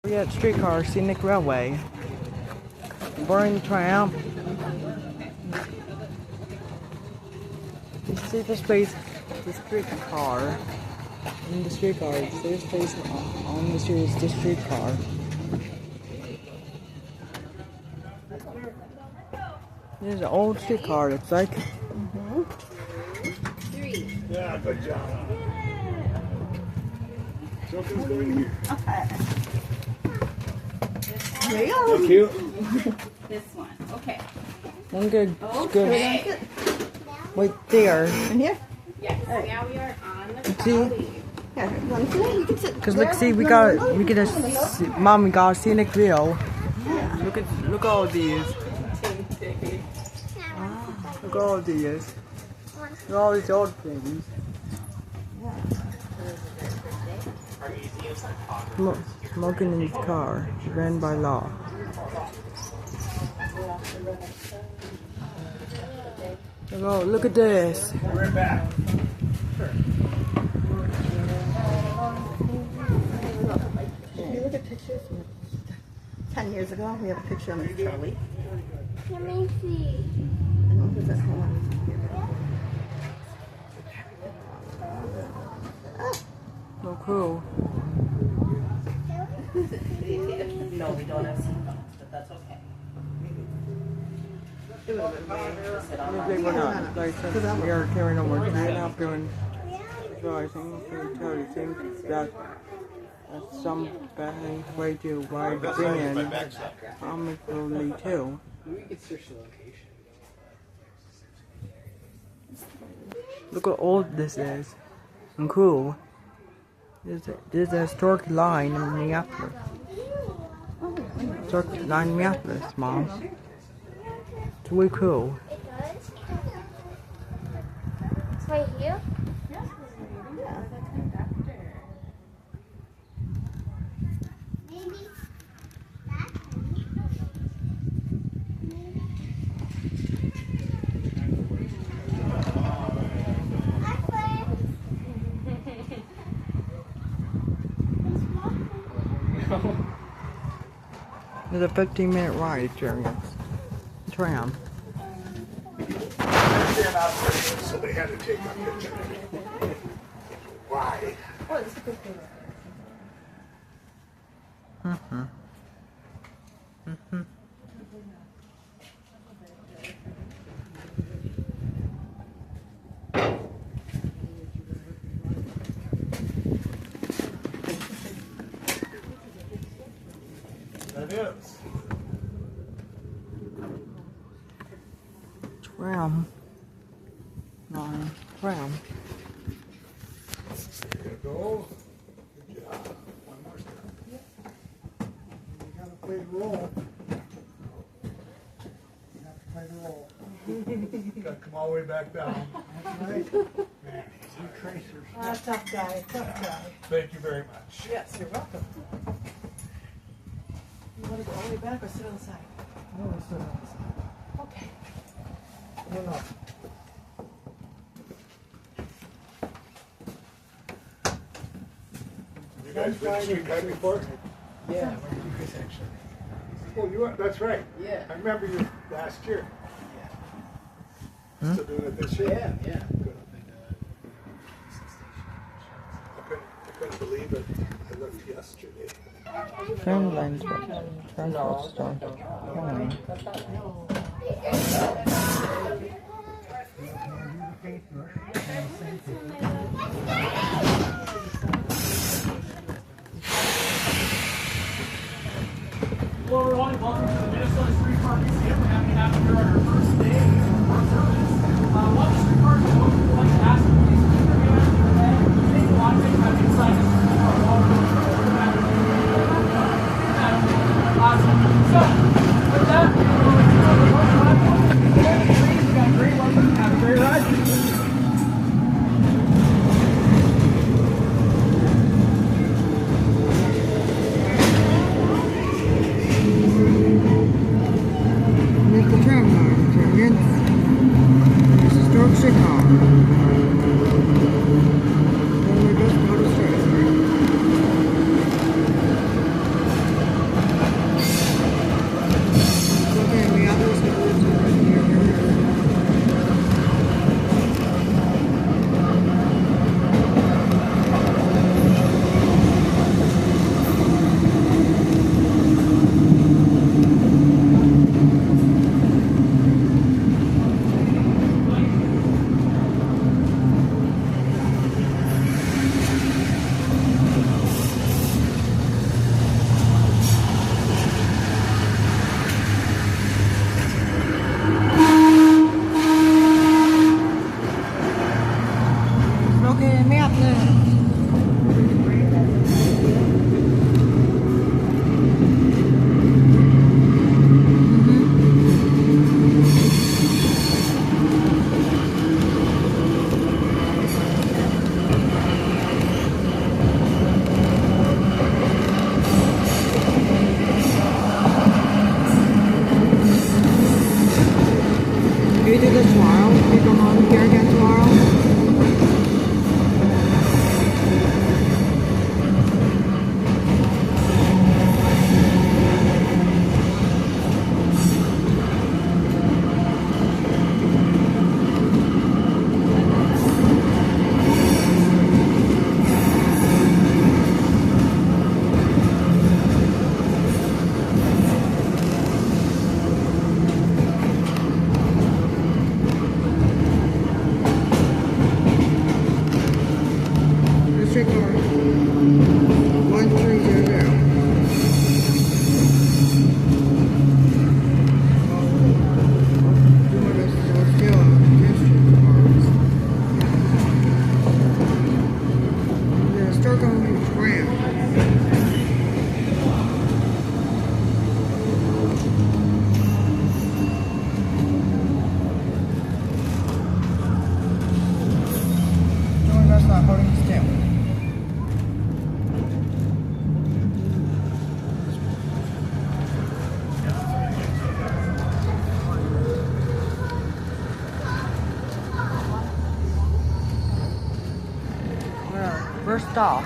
Como-Harriet Streetcar Scenic Railway. Boring tram. You see the space, the streetcar. In the streetcar, there's space on the street, the streetcar. There's an old streetcar, looks like. Yeah, good job. Something's going here. Okay. Thank you. This one. Okay. One good. Okay. Right there. In here? Yes. Now we are on the See? trolley. Yeah. One today. You can sit. Cause look, see, we get a, Mom, we got a scenic view. Look at all these. Look at all these. Look at all these old things. Smoking in his car, banned by law. Oh, look at this. We're back. If you look at pictures from 10 years ago, we have a picture on this trolley. Let me see. And what was that one? So cool. No, we don't have seatbelts, but that's okay. It would have been weird to sit on Maybe we're not. Like, since we are carrying over, we're not doing driving. Can tell you things that some bad way to ride the thing in. Probably too. We could search the location. Look how old this is. And cool. This is a historic line in Minneapolis. Historic line in Minneapolis, Mom. It's really cool. It's right here. There's a 15-minute ride experience. Tram. So they had to take a picture. Why? That is. Tram. Line. Tram. There you go. Good job. One more step. You gotta play the role. You have to play the role. Gotta come all the way back down. That's right. Man, these are tracers. Tough guy, tough guy. Thank you very much. Yes, you're welcome. You want to go all the way back or sit on the side? No, it's not. Okay. No, no. You guys been to Streetcar before? Yeah, where did you guys actually? Oh, you are, that's right. Yeah. I remember you last year. Still doing it this year? Yeah. Good. I couldn't believe it. I looked yesterday. Tram lines, transport stop. Line. Hello everyone, welcome to the Minnesota Streetcar Museum. We're happy to have you here on our first day of our service. While the streetcar is open, we'd like to ask you please keep your hands in your head. Take a lot of things back inside the streetcar while we're awesome. So, with that, we got a great welcome. Have a great ride. Here's the tram line experience. This is historic streetcar. Then we just go to Street. stop?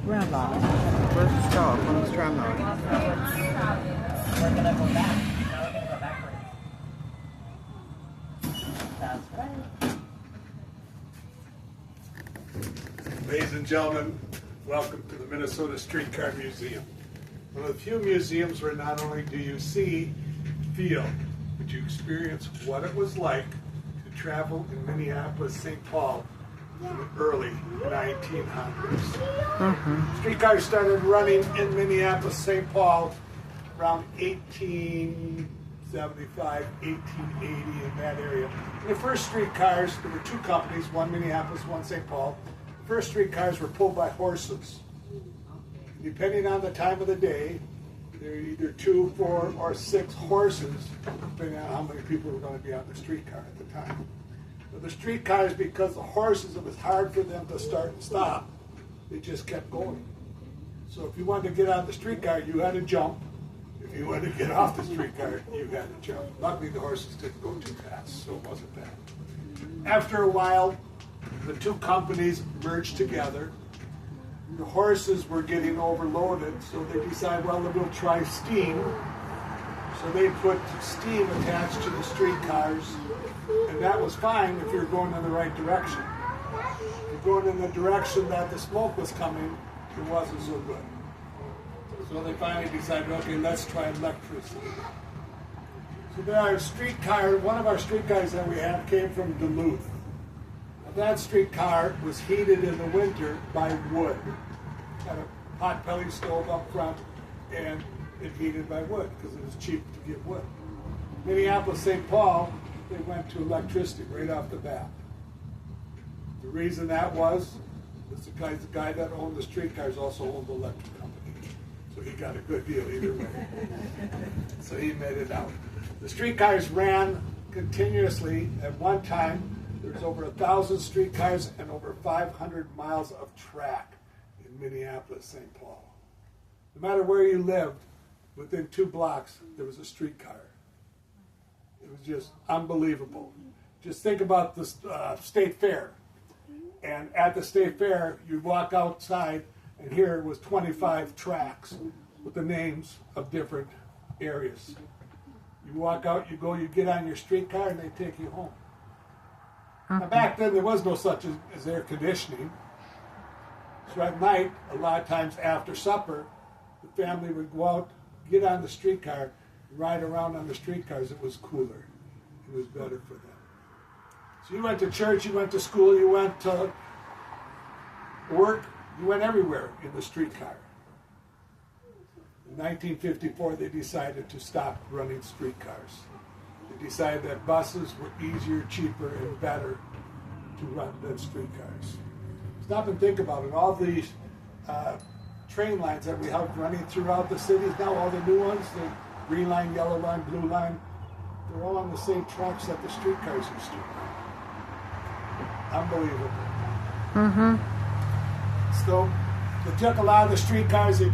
Tram line. Where's the stop on the tram line? We're gonna go back. Now we're gonna go backwards. That's right. Ladies and gentlemen, welcome to the Minnesota Streetcar Museum. One of the few museums where not only do you see, feel, but you experience what it was like to travel in Minneapolis, St. Paul in the early 1900s. Streetcars started running in Minneapolis, St. Paul around 1875, 1880 in that area. And the first streetcars, there were two companies, one Minneapolis, one St. Paul. The first streetcars were pulled by horses. Depending on the time of the day, there were either 2, 4, or 6 horses, depending on how many people were going to be on the streetcar at the time. But the streetcars, because the horses, it was hard for them to start and stop. They just kept going. So if you wanted to get on the streetcar, you had to jump. If you wanted to get off the streetcar, you had to jump. Luckily, the horses didn't go too fast, so it wasn't bad. After a while, the two companies merged together. The horses were getting overloaded, so they decided, well, we'll try steam. So they put steam attached to the streetcars, and that was fine if you were going in the right direction. If you're going in the direction that the smoke was coming, it wasn't so good. So they finally decided, okay, let's try electricity. So there are one of our streetcars that we had came from Duluth. That streetcar was heated in the winter by wood. Had a pot belly stove up front, and it heated by wood because it was cheap to get wood. Minneapolis, St. Paul, they went to electricity right off the bat. The reason that was the guy that owned the streetcars also owned the electric company. So he got a good deal either way. So he made it out. The streetcars ran continuously. At one time, there's over 1,000 streetcars and over 500 miles of track in Minneapolis, St. Paul. No matter where you lived, within 2 blocks, there was a streetcar. It was just unbelievable. Just think about the state fair. And at the state fair, you'd walk outside, and here was 25 tracks with the names of different areas. You walk out, you go, you get on your streetcar, and they take you home. Now, back then, there was no such as air conditioning. So at night, a lot of times after supper, the family would go out, get on the streetcar, ride around on the streetcars. It was cooler. It was better for them. So you went to church, you went to school, you went to work, you went everywhere in the streetcar. In 1954, they decided to stop running streetcars. They decided that buses were easier, cheaper, and better to run than streetcars. Stop and think about it. All these train lines that we have running throughout the cities now, all the new ones, the green line, yellow line, blue line, they're all on the same tracks that the streetcars used to. Unbelievable. So they took a lot of the streetcars, they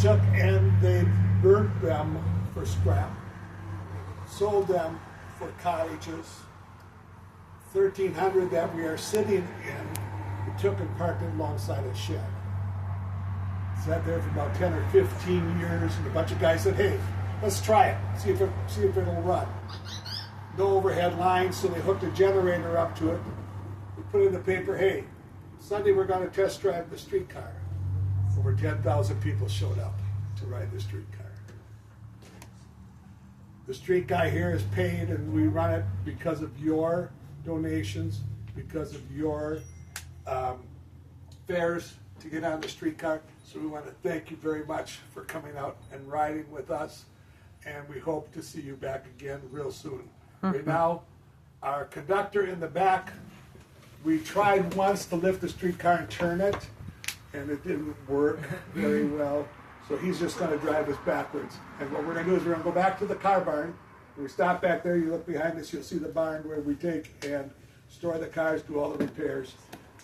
burnt them for scrap, sold them for cottages. 1,300 that we are sitting in, we took and parked it alongside a shed. Sat there for about 10 or 15 years, and a bunch of guys said, hey, let's try it, see if it'll run. No overhead lines, so they hooked a generator up to it. We put in the paper, hey, Sunday we're going to test drive the streetcar. Over 10,000 people showed up to ride the streetcar. The street guy here is paid, and we run it because of your donations, because of your fares to get on the streetcar. So we want to thank you very much for coming out and riding with us, and we hope to see you back again real soon. Right now, our conductor in the back, we tried once to lift the streetcar and turn it, and it didn't work very well. So he's just going to drive us backwards. And what we're going to do is we're going to go back to the car barn. When we stop back there, you look behind us, you'll see the barn where we take and store the cars, do all the repairs,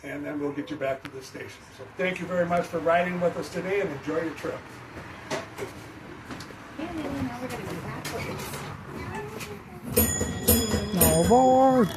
and then we'll get you back to the station. So thank you very much for riding with us today, and enjoy your trip. And then now we're going to go backwards. All aboard!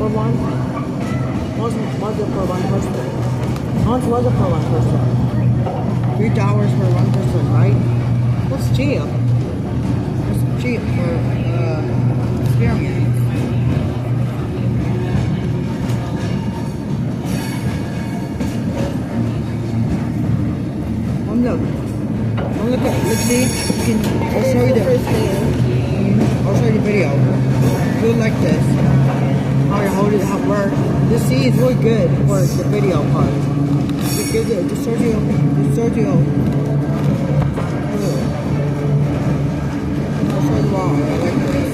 For one? Was it for one person? How much was it for one person? $3 for one person, right? That's cheap. That's cheap for experience. Look. Look at, let's see. I'll show you the first thing. I'll show you the video. Do it like this. How you hold it, how it works. This C is really good for the video part. It gives it, just shows you. I'll show you why I like this.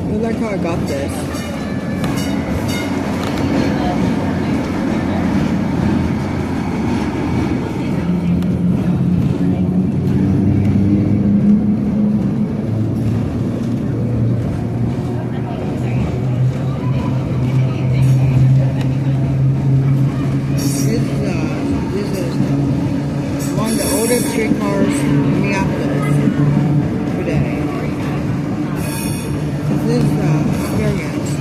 I like how I got this. This is one of the oldest streetcars in Minneapolis today. This experience.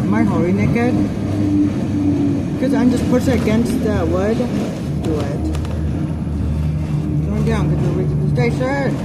Am I holding it good? Because I'm just pushing against the wood. Do it. Going down because we're reaching the station.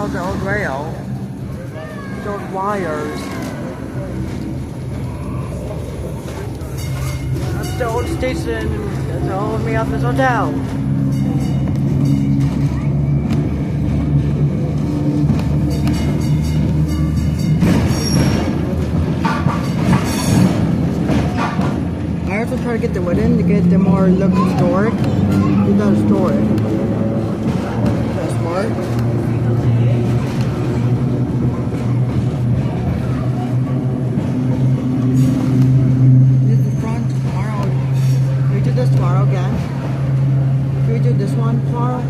The old rail, the old wires. That's the old station. That's all me off this hotel. I also try to get the wooden to get the more look historic. It does historic. That's smart. Tomorrow again. Can we do this one tomorrow?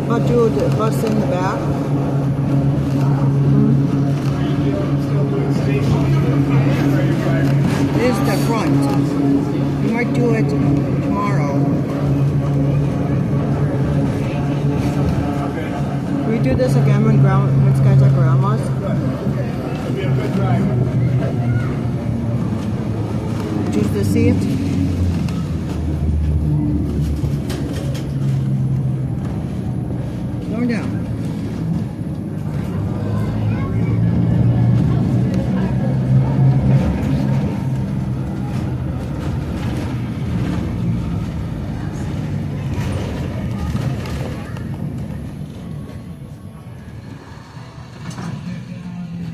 But do the bus in the back. This is the front. We might do it tomorrow. Can we do this again when it's guys at grandma's? It'll be a good drive. Choose the seat. Going down.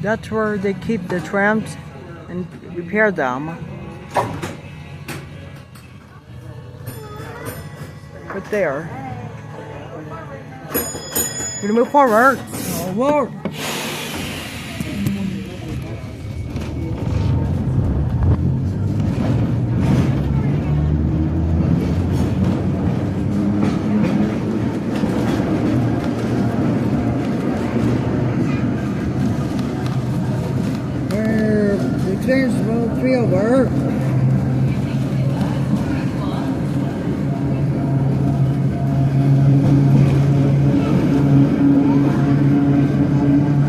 That's where they keep the trams and repair them. Right there. We're gonna move forward. Forward. The train's about 3 over.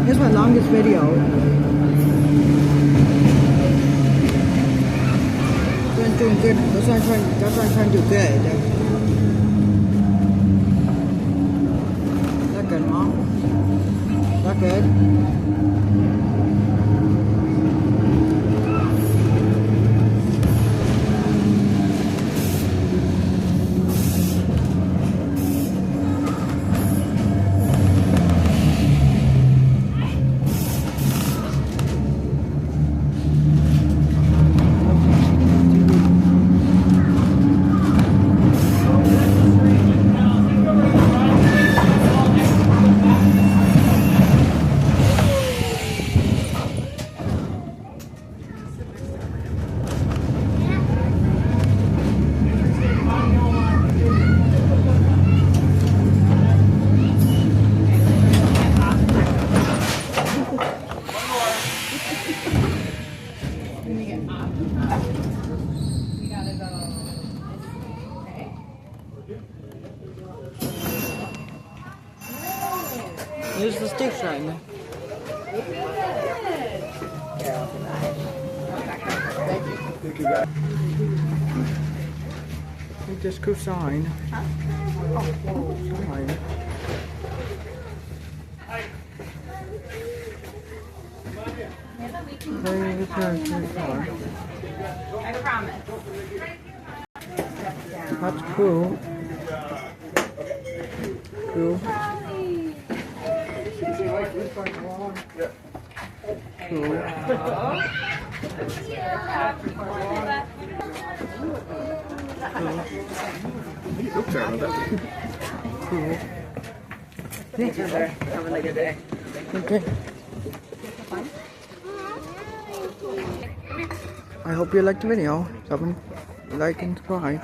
Here's my longest video. good. That's why I'm trying to do good. Is that good, Mom? Is that good? Here's the stick sign. Just go sign. Sign. I promise. That's cool. Cool. Cool. Have a good day. Okay. I hope you liked the video. Like and subscribe.